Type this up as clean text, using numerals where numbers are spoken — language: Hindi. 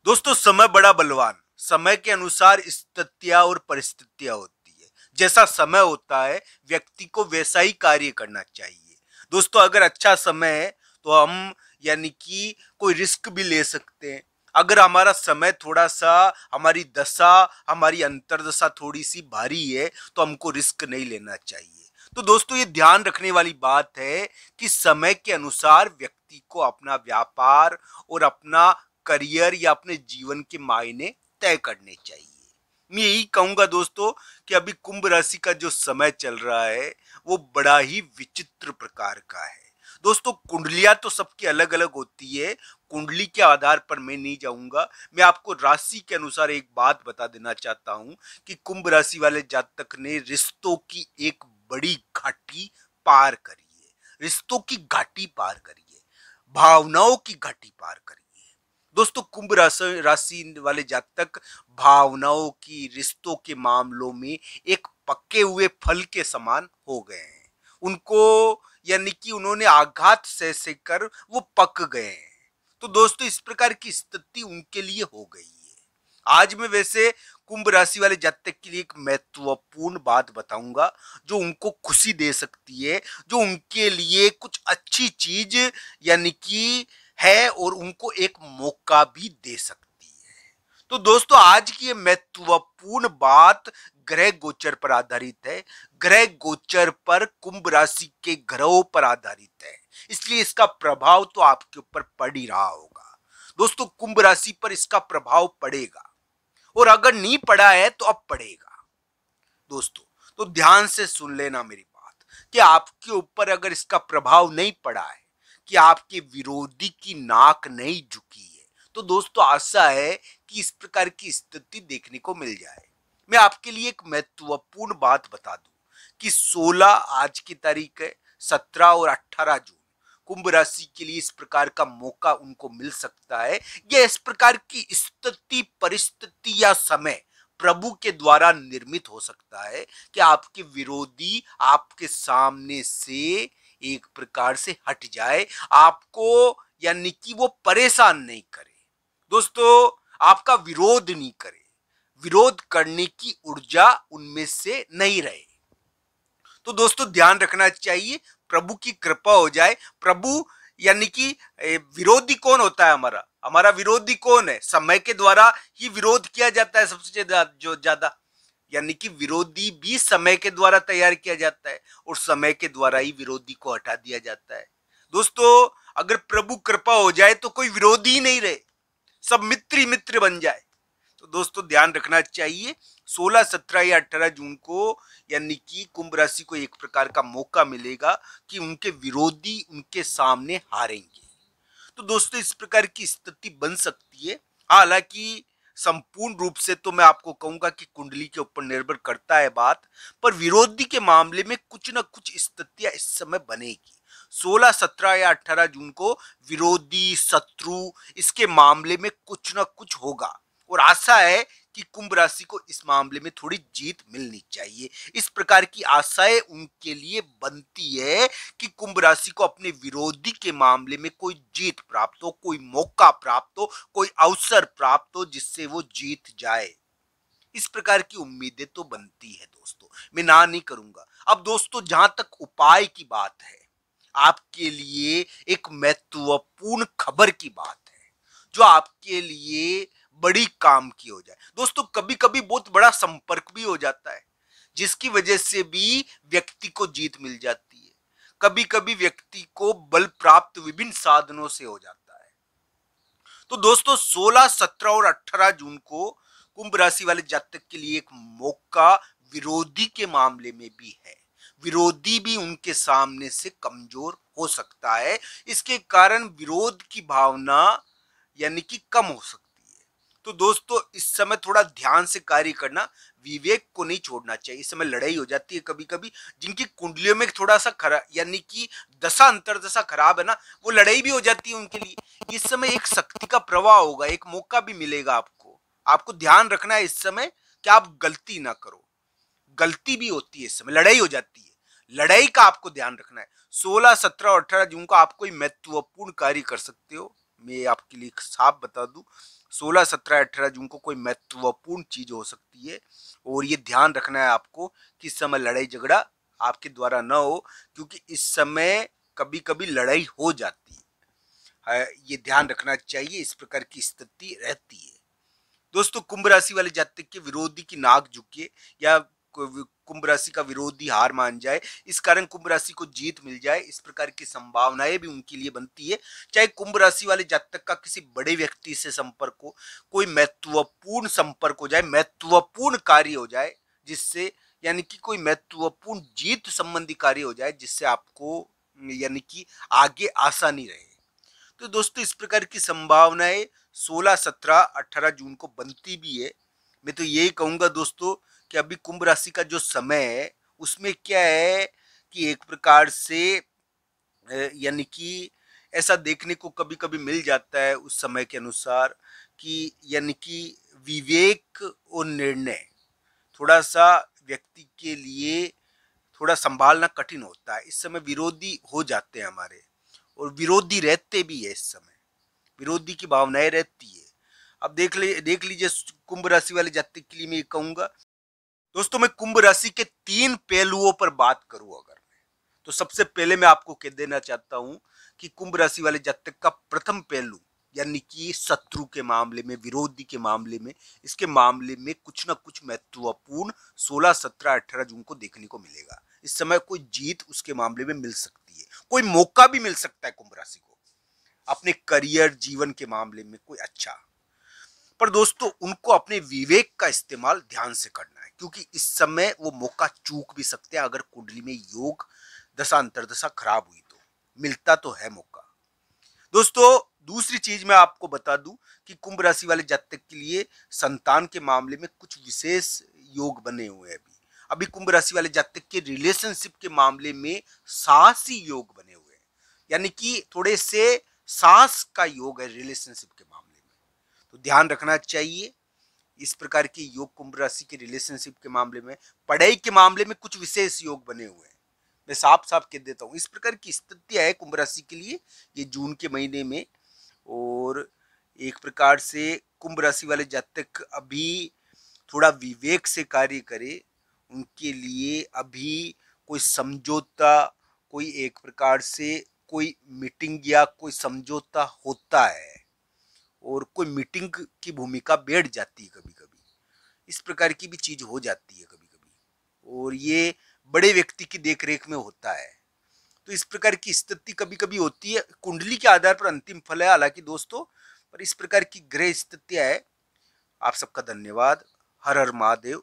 दोस्तों, समय बड़ा बलवान। समय के अनुसार स्थितियां और परिस्थितियां होती है। जैसा समय होता है व्यक्ति को वैसा ही कार्य करना चाहिए। दोस्तों, अगर अच्छा समय है तो हम यानी कि कोई रिस्क भी ले सकते हैं। अगर हमारा समय थोड़ा सा, हमारी दशा, हमारी अंतर्दशा थोड़ी सी भारी है तो हमको रिस्क नहीं लेना चाहिए। तो दोस्तों, ये ध्यान रखने वाली बात है कि समय के अनुसार व्यक्ति को अपना व्यापार और अपना करियर या अपने जीवन के मायने तय करने चाहिए। मैं यही कहूंगा दोस्तों कि अभी कुंभ राशि का जो समय चल रहा है वो बड़ा ही विचित्र प्रकार का है। दोस्तों, कुंडलियां तो सबकी अलग अलग होती है। कुंडली के आधार पर मैं नहीं जाऊंगा। मैं आपको राशि के अनुसार एक बात बता देना चाहता हूं कि कुंभ राशि वाले जातक ने रिश्तों की एक बड़ी घाटी पार करी है। रिश्तों की घाटी पार करी है, भावनाओं की घाटी पार करी है। दोस्तों, कुंभ राशि वाले जातक भावनाओं की, रिश्तों के मामलों में एक पके हुए फल के समान हो गए हैं। उनको यानी कि उन्होंने आघात सह कर वो पक गए हैं। तो दोस्तों, इस प्रकार की स्थिति उनके लिए हो गई है। आज मैं वैसे कुंभ राशि वाले जातक के लिए एक महत्वपूर्ण बात बताऊंगा जो उनको खुशी दे सकती है, जो उनके लिए कुछ अच्छी चीज यानी कि है और उनको एक मौका भी दे सकती है। तो दोस्तों, आज की ये महत्वपूर्ण बात ग्रह गोचर पर आधारित है। ग्रह गोचर पर कुंभ राशि के ग्रहों पर आधारित है, इसलिए इसका प्रभाव तो आपके ऊपर पड़ ही रहा होगा। दोस्तों, कुंभ राशि पर इसका प्रभाव पड़ेगा और अगर नहीं पड़ा है तो अब पड़ेगा। दोस्तों, तो ध्यान से सुन लेना मेरी बात कि आपके ऊपर अगर इसका प्रभाव नहीं पड़ा है, कि आपके विरोधी की नाक नहीं झुकी है, तो दोस्तों आशा है कि इस प्रकार की स्थिति देखने को मिल जाए। मैं आपके लिए एक महत्वपूर्ण बात बता दूं कि 16 आज की तारीख है, 17 और 18 जून कुंभ राशि के लिए इस प्रकार का मौका उनको मिल सकता है। यह इस प्रकार की स्थिति, परिस्थिति या समय प्रभु के द्वारा निर्मित हो सकता है कि आपके विरोधी आपके सामने से एक प्रकार से हट जाए, आपको यानी कि वो परेशान नहीं करे। दोस्तों, आपका विरोध नहीं करे, विरोध करने की ऊर्जा उनमें से नहीं रहे। तो दोस्तों, ध्यान रखना चाहिए, प्रभु की कृपा हो जाए। प्रभु यानी कि विरोधी कौन होता है? हमारा हमारा विरोधी कौन है? समय के द्वारा ही विरोध किया जाता है सबसे ज्यादा, यानी कि विरोधी भी समय के द्वारा तैयार किया जाता है और समय के द्वारा ही विरोधी को हटा दिया जाता है। दोस्तों, अगर प्रभु कृपा हो जाए तो कोई विरोधी ही नहीं रहे, सब मित्र ही मित्र बन जाए। तो दोस्तों, ध्यान रखना चाहिए, 16, 17 या 18 जून को यानी कि कुंभ राशि को एक प्रकार का मौका मिलेगा कि उनके विरोधी उनके सामने हारेंगे। तो दोस्तों, इस प्रकार की स्थिति बन सकती है। हालांकि संपूर्ण रूप से तो मैं आपको कहूंगा कि कुंडली के ऊपर निर्भर करता है बात, पर विरोधी के मामले में कुछ ना कुछ स्थितियां इस समय बनेगी। 16, 17 या 18 जून को विरोधी, शत्रु, इसके मामले में कुछ ना कुछ होगा और आशा है कि कुंभ राशि को इस मामले में थोड़ी जीत मिलनी चाहिए। इस प्रकार की आशाएं उनके लिए बनती है कि कुंभ राशि को अपने विरोधी के मामले में कोई जीत प्राप्त हो, कोई मौका प्राप्त हो, कोई अवसर प्राप्त हो जिससे वो जीत जाए। इस प्रकार की उम्मीदें तो बनती है दोस्तों, मैं ना नहीं करूंगा। अब दोस्तों, जहां तक उपाय की बात है, आपके लिए एक महत्वपूर्ण खबर की बात है जो आपके लिए बड़ी काम की हो जाए। दोस्तों, कभी कभी बहुत बड़ा संपर्क भी हो जाता है जिसकी वजह से भी व्यक्ति को जीत मिल जाती है। कभी कभी व्यक्ति को बल प्राप्त विभिन्न साधनों से हो जाता है। तो दोस्तों, 16, 17 और 18 जून को कुंभ राशि वाले जातक के लिए एक मौका विरोधी के मामले में भी है। विरोधी भी उनके सामने से कमजोर हो सकता है, इसके कारण विरोध की भावना यानी कि कम हो सकती है। तो दोस्तों, इस समय थोड़ा ध्यान से कार्य करना, विवेक को नहीं छोड़ना चाहिए। इस समय लड़ाई हो जाती है कभी कभी, जिनकी कुंडलियों में थोड़ा सा खराब यानी कि दशा अंतरदशा खराब है ना, वो लड़ाई भी हो जाती है उनके लिए। इस समय एक शक्ति का प्रवाह होगा, एक मौका भी मिलेगा आपको। आपको ध्यान रखना है इस समय कि आप गलती ना करो। गलती भी होती है, इस समय लड़ाई हो जाती है, लड़ाई का आपको ध्यान रखना है। 16, 17 और 18 जून को आप कोई महत्वपूर्ण कार्य कर सकते हो, मैं आपके लिए साफ बता दूं, 16, 17, 18 जून को कोई महत्वपूर्ण चीज हो सकती है और ये ध्यान रखना है आपको कि इस समय लड़ाई झगड़ा आपके द्वारा न हो, क्योंकि इस समय कभी कभी लड़ाई हो जाती है, ये ध्यान रखना चाहिए। इस प्रकार की स्थिति रहती है। दोस्तों, कुंभ राशि वाले जातक के विरोधी की नाक झुके या कुंभ राशि का विरोधी हार मान जाए, इस कारण कुंभ राशि को जीत मिल जाए, इस प्रकार की संभावनाएं भी उनके लिए बनती है। चाहे कुंभ राशि वाले जातक का किसी बड़े व्यक्ति से संपर्क हो, कोई महत्वपूर्ण संपर्क हो जाए, महत्वपूर्ण कार्य हो जाए, जिससे यानी कि कोई महत्वपूर्ण जीत संबंधी कार्य हो जाए, जिससे आपको यानी कि आगे आसानी रहे। तो दोस्तों, इस प्रकार की संभावनाएं 16, 17, 18 जून को बनती भी है। मैं तो यही कहूंगा दोस्तों कि अभी कुंभ राशि का जो समय है उसमें क्या है कि एक प्रकार से यानी कि ऐसा देखने को कभी कभी मिल जाता है उस समय के अनुसार कि यानी कि विवेक और निर्णय थोड़ा सा व्यक्ति के लिए थोड़ा संभालना कठिन होता है। इस समय विरोधी हो जाते हैं हमारे, और विरोधी रहते भी है। इस समय विरोधी की भावनाएं रहती है। अब देख लीजिए कुंभ राशि वाले जातक के लिए मैं कहूंगा दोस्तों, मैं कुंभ राशि के 3 पहलुओं पर बात करूं अगर मैं, तो सबसे पहले मैं आपको कह देना चाहता हूं कि कुंभ राशि वाले जातक का प्रथम पहलू यानी कि शत्रु के मामले में, विरोधी के मामले में, इसके मामले में कुछ ना कुछ महत्वपूर्ण 16, 17, 18 जून को देखने को मिलेगा। इस समय कोई जीत उसके मामले में मिल सकती है, कोई मौका भी मिल सकता है कुंभ राशि को अपने करियर जीवन के मामले में कोई अच्छा। पर दोस्तों, उनको अपने विवेक का इस्तेमाल ध्यान से करना है, क्योंकि इस समय वो मौका चूक भी सकते हैं। अगर कुंडली में योग दशा अंतरदशा खराब हुई तो मिलता तो है मौका। दोस्तों, दूसरी चीज मैं आपको बता दूं कि कुंभ राशि वाले जातक के लिए संतान के मामले में कुछ विशेष योग बने हुए हैं। अभी अभी कुंभ राशि वाले जातक के रिलेशनशिप के मामले में साहसी योग बने हुए हैं, यानी कि थोड़े से साहस का योग है रिलेशनशिप के मामले में, तो ध्यान रखना चाहिए। इस प्रकार के योग कुंभ राशि के रिलेशनशिप के मामले में, पढ़ाई के मामले में कुछ विशेष योग बने हुए हैं। मैं साफ साफ कह देता हूं, इस प्रकार की स्थितियां है कुंभ राशि के लिए ये जून के महीने में। और एक प्रकार से कुंभ राशि वाले जातक अभी थोड़ा विवेक से कार्य करे, उनके लिए अभी कोई समझौता, कोई एक प्रकार से कोई मीटिंग या कोई समझौता होता है और कोई मीटिंग की भूमिका बैठ जाती है कभी कभी, इस प्रकार की भी चीज हो जाती है कभी कभी, और ये बड़े व्यक्ति की देखरेख में होता है। तो इस प्रकार की स्थिति कभी कभी होती है। कुंडली के आधार पर अंतिम फल है हालांकि दोस्तों, पर इस प्रकार की ग्रह स्थितियां है। आप सबका धन्यवाद। हर हर महादेव।